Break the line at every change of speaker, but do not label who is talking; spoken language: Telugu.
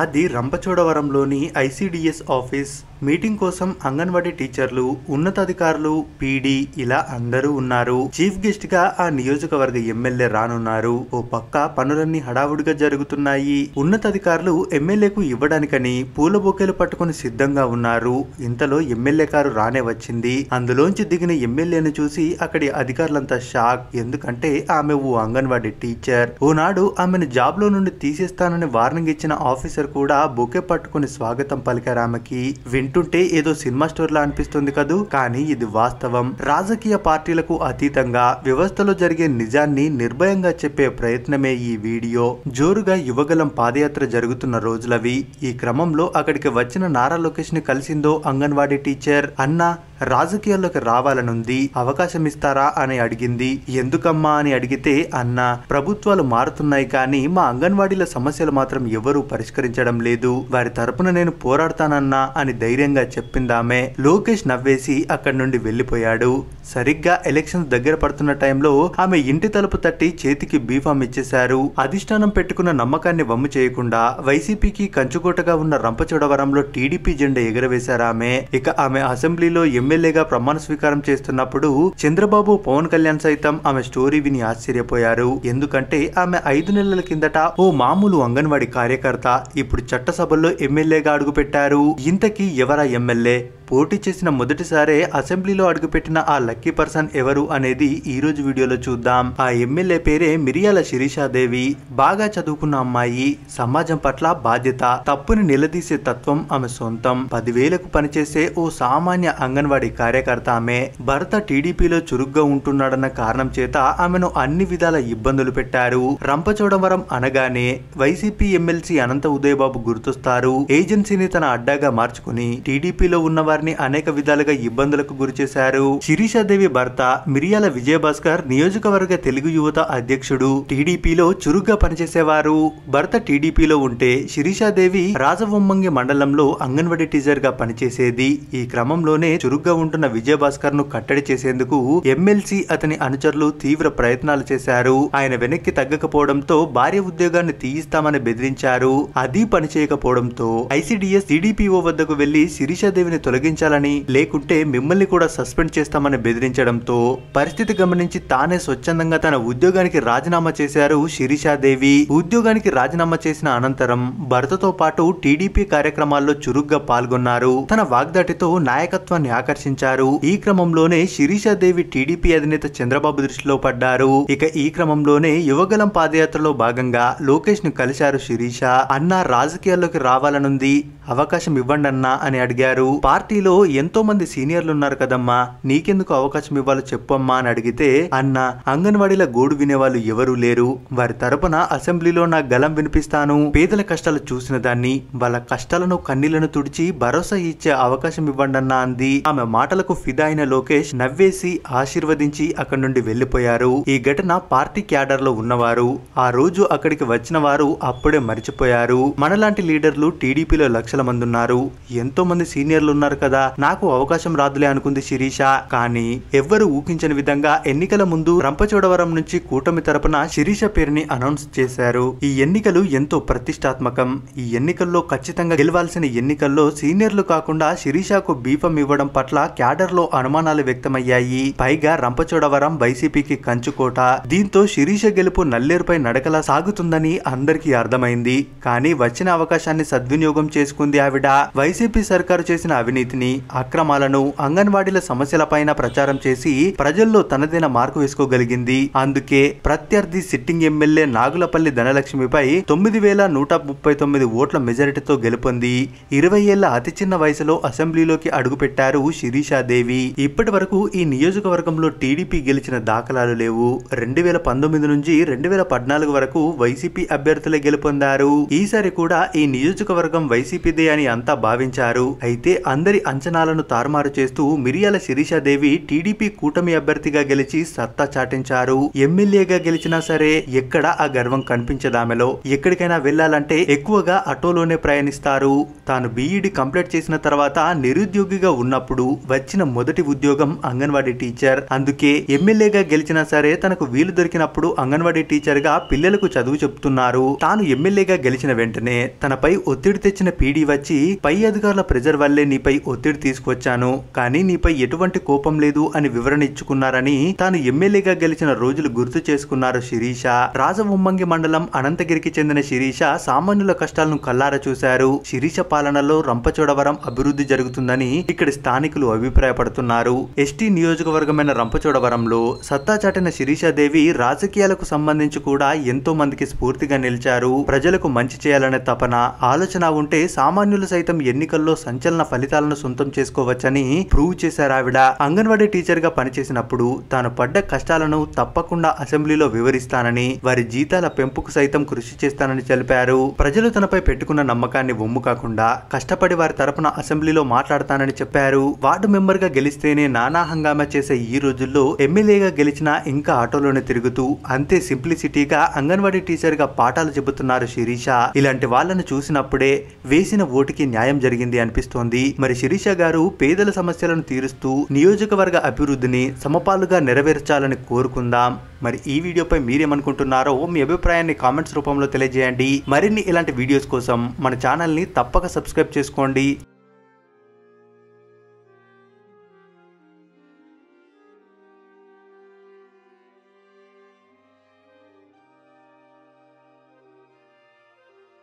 అది రంపచోడవరంలోని ఐసిడిఎస్ ఆఫీస్. మీటింగ్ కోసం అంగన్వాడీ టీచర్లు, ఉన్నతాధికారులు, పీడీ ఇలా అందరూ ఉన్నారు. చీఫ్ గెస్ట్ గా ఆ నియోజకవర్గ ఎమ్మెల్యే రానున్నారు. ఓ పక్క పనులన్నీ హడావుడిగా జరుగుతున్నాయి. ఉన్నతాధికారులు ఎమ్మెల్యేకు ఇవ్వడానికని పూల బొకేలు పట్టుకుని సిద్ధంగా ఉన్నారు. ఇంతలో ఎమ్మెల్యే కారు రానే వచ్చింది. అందులోంచి దిగిన ఎమ్మెల్యేను చూసి అక్కడి అధికారులంతా షాక్. ఎందుకంటే ఆమె ఓ అంగన్వాడీ టీచర్. ఓనాడు ఆమెను జాబ్ లో నుండి తీసేస్తానని వార్నింగ్ ఇచ్చిన ఆఫీసర్ కూడా బొకే పట్టుకుని స్వాగతం పలికారు ఆమెకి. వింటుంటే ఏదో సినిమా స్టోరీలా అనిపిస్తుంది కదూ, కానీ ఇది వాస్తవం. రాజకీయ పార్టీలకు అతీతంగా వ్యవస్థలో జరిగే నిజాన్ని నిర్భయంగా చెప్పే ప్రయత్నమే ఈ వీడియో. జోరుగా యువగలం పాదయాత్ర జరుగుతున్న రోజులవి. ఈ క్రమంలో అక్కడికి వచ్చిన నారా లోకేష్ ని కలిసిందో అంగన్వాడీ టీచర్. అన్నా, రాజకీయాల్లోకి రావాలనుంది, అవకాశం ఇస్తారా అని అడిగింది. ఎందుకమ్మా అని అడిగితే, అన్నా, ప్రభుత్వాలు మారుతున్నాయి కానీ మా అంగన్వాడీల సమస్యలు మాత్రం ఎవరూ పరిష్కరించడం లేదు, వారి తరపున నేను పోరాడతానన్నా అని ధైర్యంగా చెప్పిందామె. లోకేష్ నవ్వేసి అక్కడి నుండి వెళ్లిపోయాడు. సరిగ్గా ఎలక్షన్స్ దగ్గర పడుతున్న టైంలో ఆమె ఇంటి తలుపు తట్టి చేతికి బీఫామ్ ఇచ్చేశారు. అధిష్టానం పెట్టుకున్న నమ్మకాన్ని వమ్ము చేయకుండా వైసీపీకి కంచుకోటగా ఉన్న రంపచోడవరంలో టీడీపీ జెండా ఎగరవేశారామె. ఇక ఆమె అసెంబ్లీలో ఎమ్మెల్యేగా ప్రమాణ స్వీకారం చేస్తున్నప్పుడు చంద్రబాబు, పవన్ కళ్యాణ్ సైతం ఆమె స్టోరీ విని ఆశ్చర్యపోయారు. ఎందుకంటే ఆమె 5 నెలల కిందట ఓ మామూలు అంగన్వాడీ కార్యకర్త, ఇప్పుడు చట్టసభల్లో ఎమ్మెల్యేగా అడుగుపెట్టారు. ఇంతకీ ఎవరా ఎమ్మెల్యే? పోటీ చేసిన మొదటిసారే అసెంబ్లీలో అడుగుపెట్టిన ఆ లక్కీ పర్సన్ ఎవరు అనేది ఈ రోజు వీడియోలో చూద్దాం. ఆ ఎమ్మెల్యే పేరే మిరియాల శిరీషాదేవి. బాగా చదువుకున్న అమ్మాయి, సమాజం పట్ల బాధ్యత, తప్పుని నిలదీసే తత్వం ఆమె సొంతం. 10,000కు పనిచేసే ఓ సామాన్య అంగన్వాడీ కార్యకర్త ఆమె. భర్త టీడీపీలో చురుగ్గా ఉంటున్నాడన్న కారణం చేత ఆమెను అన్ని విధాల ఇబ్బందులు పెట్టారు. రంపచోడవరం అనగానే వైసీపీ ఎమ్మెల్సీ అనంత ఉదయబాబు గుర్తొస్తారు. ఏజెన్సీని తన అడ్డాగా మార్చుకుని టీడీపీలో ఉన్న వారిని అనేక విధాలుగా ఇబ్బందులకు గురిచేశారు. శిరీషాదేవి భర్త మిరియాల విజయభాస్కర్ నియోజకవర్గ తెలుగు యువత అధ్యక్షుడు. టీడీపీలో చురుగ్గా పనిచేసేవారు. భర్త టీడీపీలో ఉంటే శిరీషాదేవి రాజవొమ్మంగి మండలంలో అంగన్వాడీ టీచర్ గా పనిచేసేది. ఈ క్రమంలోనే చురుగ్గా ఉంటున్న విజయభాస్కర్ ను కట్టడి చేసేందుకు ఎమ్మెల్సీ, అతని అనుచరులు తీవ్ర ప్రయత్నాలు చేశారు. ఆయన వెనక్కి తగ్గకపోవడంతో భార్య ఉద్యోగాన్ని తీయిస్తామని బెదిరించారు. అది పనిచేయకపోవడంతో ఐసిడిఎస్ టీడీపీఓ వద్దకు వెళ్లి శిరీషాదేవిని తొలగించాలని, లేకుంటే మిమ్మల్ని కూడా సస్పెండ్ చేస్తామని బెదిరించడంతో పరిస్థితి గమనించి తానే స్వచ్ఛందంగా తన ఉద్యోగానికి రాజీనామా చేశారు శిరీషాదేవి. ఉద్యోగానికి రాజీనామా చేసిన అనంతరం భర్తతో పాటు టీడీపీ కార్యక్రమాల్లో చురుగ్గా పాల్గొన్నారు. తన వాగ్దాటితో నాయకత్వాన్ని ఆకర్షించారు. ఈ క్రమంలోనే శిరీషాదేవి టీడీపీ అధినేత చంద్రబాబు దృష్టిలో పడ్డారు. ఇక ఈ క్రమంలోనే యువగలం పాదయాత్రలో భాగంగా లోకేష్ ను కలిశారు శిరీష. అన్నా, రాజకీయాల్లోకి రావాలనుంది, అవకాశం ఇవ్వండి అన్నా అని అడిగారు. పార్టీలో ఎంతో మంది సీనియర్లు ఉన్నారు కదమ్మా, నీకెందుకు అవకాశం ఇవ్వాలో చెప్పమ్మా అని అడిగితే, అన్న, అంగన్వాడీల గోడు వినేవాళ్ళు ఎవరూ లేరు, వారి తరపున అసెంబ్లీలో నా గలం వినిపిస్తాను. పేదల కష్టాలు చూసిన దాన్ని, వాళ్ళ కష్టాలను కన్నీళ్లను తుడిచి భరోసా ఇచ్చే అవకాశం ఇవ్వండన్నా అంది. ఆమె మాటలకు ఫిదా అయిన లోకేష్ నవ్వేసి ఆశీర్వదించి అక్కడి నుండి వెళ్లిపోయారు. ఈ ఘటన పార్టీ క్యాడర్ లో ఉన్నవారు, ఆ రోజు అక్కడికి వచ్చిన వారు అప్పుడే మరిచిపోయారు. మనలాంటి లీడర్లు టీడీపీలో లక్షల మంది ఉన్నారు, ఎంతో మంది సీనియర్లు ఉన్నారు కదా, నాకు అవకాశం రాదులే అనుకుంది శిరీష. కానీ ఎవ్వరు ఊహించని విధంగా ఎన్నికల ముందు రంపచోడవరం నుంచి కూటమి తరపున శిరీష పేరుని అనౌన్స్ చేశారు. ఈ ఎన్నికలు ఎంతో ప్రతిష్టాత్మకం. ఈ ఎన్నికల్లో ఖచ్చితంగా గెలవాల్సిన ఎన్నికల్లో సీనియర్లు కాకుండా శిరీషకు బీఫామ్ ఇవ్వడం పట్ల క్యాడర్ లో అనుమానాలు వ్యక్తమయ్యాయి. పైగా రంపచోడవరం వైసీపీకి కంచుకోట. దీంతో శిరీష గెలుపు నల్లేరుపై నడకలా సాగుతుందని అందరికీ అర్థమైంది. కానీ వచ్చిన అవకాశాన్ని సద్వినియోగం చేసుకుంది ఆవిడ. వైసీపీ సర్కారు చేసిన అవినీతిని, అక్రమాలను, అంగన్వాడీల సమస్యలపైన ప్రచారం చేసి ప్రజల్లో తనదైన మార్కు వేసుకోగలిగింది. అందుకే ప్రత్యర్థి సిట్టింగ్ ఎమ్మెల్యే నాగులపల్లి ధనలక్ష్మిపై 9,139 ఓట్ల మెజారిటీతో గెలుపొంది 20 ఏళ్ల అతి చిన్న వయసులో అసెంబ్లీలోకి అడుగుపెట్టారు శిరీషాదేవి. ఇప్పటి వరకు ఈ నియోజకవర్గంలో టీడీపీ గెలిచిన దాఖలాలు లేవు. 2019 నుంచి 2014 వరకు వైసీపీ అభ్యర్థులే గెలుపొందారు. ఈసారి కూడా ఈ నియోజకవర్గం వైసీపీ గెలిచేదే అని అంతా భావించారు. అయితే అందరి అంచనాలను తారుమారు చేస్తూ మిరియాల శిరీషాదేవి టీడీపీ కూటమి అభ్యర్థిగా గెలిచి సత్తా చాటించారు. ఎమ్మెల్యేగా గెలిచినా సరే ఎక్కడ ఆ గర్వం కనిపించదామెలో. ఎక్కడికైనా వెళ్లాలంటే ఎక్కువగా ఆటోలోనే ప్రయాణిస్తారు. తాను బీఈడీ కంప్లీట్ చేసిన తర్వాత నిరుద్యోగిగా ఉన్నప్పుడు వచ్చిన మొదటి ఉద్యోగం అంగన్వాడీ టీచర్. అందుకే ఎమ్మెల్యేగా గెలిచినా సరే తనకు వీలు దొరికినప్పుడు అంగన్వాడీ టీచర్ గా పిల్లలకు చదువు చెప్తున్నారు. తాను ఎమ్మెల్యేగా గెలిచిన వెంటనే తనపై ఒత్తిడి తెచ్చిన పీడీ వచ్చి పై అధికారుల ప్రెజర్ వల్లే నీపై ఒత్తిడి తీసుకొచ్చాను, కానీ నీపై ఎటువంటి కోపం లేదు అని వివరణ ఇచ్చుకున్నారని తాను ఎమ్మెల్యేగా గెలిచిన రోజులు గుర్తు చేసుకున్నారు శిరీష. రాజవొమ్మంగి మండలం అనంతగిరికి చెందిన శిరీష సామాన్యుల కష్టాలను కల్లారా చూశారు. శిరీష పాలనలో రంపచోడవరం అభివృద్ధి జరుగుతుందని ఇక్కడి స్థానికులు అభిప్రాయపడుతున్నారు. ఎస్టీ నియోజకవర్గమైన రంపచోడవరంలో సత్తా చాటిన శిరీషాదేవి రాజకీయాలకు సంబంధించి కూడా ఎంతో మందికి స్ఫూర్తిగా నిలిచారు. ప్రజలకు మంచి చేయాలనే తపన, ఆలోచన ఉంటే సామాన్యులు సైతం ఎన్నికల్లో సంచలన ఫలితాలను సొంతం చేసుకోవచ్చని ప్రూవ్ చేశారు ఆవిడ. అంగన్వాడీ టీచర్ గా పనిచేసినప్పుడు తాను పడ్డ కష్టాలను తప్పకుండా అసెంబ్లీలో వివరిస్తానని, వారి జీతాల పెంపుకు సైతం కృషి చేస్తానని తెలిపారు. ప్రజలు తనపై పెట్టుకున్న నమ్మకాన్ని వమ్ము కాకుండా కష్టపడి వారి తరపున అసెంబ్లీలో మాట్లాడతానని చెప్పారు. వార్డు మెంబర్ గా గెలిస్తేనే నానా హంగామా చేసే ఈ రోజుల్లో ఎమ్మెల్యేగా గెలిచినా ఇంకా ఆటోలోనే తిరుగుతూ అంతే సింప్లిసిటీగా అంగన్వాడీ టీచర్ గా పాఠాలు చెబుతున్నారు శిరీష. ఇలాంటి వాళ్ళను చూసినప్పుడే వేసిన ఓటుకి న్యాయం జరిగింది అనిపిస్తోంది. మరి శిరీష గారు పేదల సమస్యలను తీరుస్తూ నియోజకవర్గ అభివృద్ధిని సమపాలుగా నెరవేర్చాలని కోరుకుందాం. మరి ఈ వీడియోపై మీరేమనుకుంటున్నారో మీ అభిప్రాయాన్ని కామెంట్స్ రూపంలో తెలియజేయండి. మరిన్ని ఇలాంటి వీడియోస్ కోసం మన ఛానల్ ని తప్పక సబ్స్క్రైబ్ చేసుకోండి.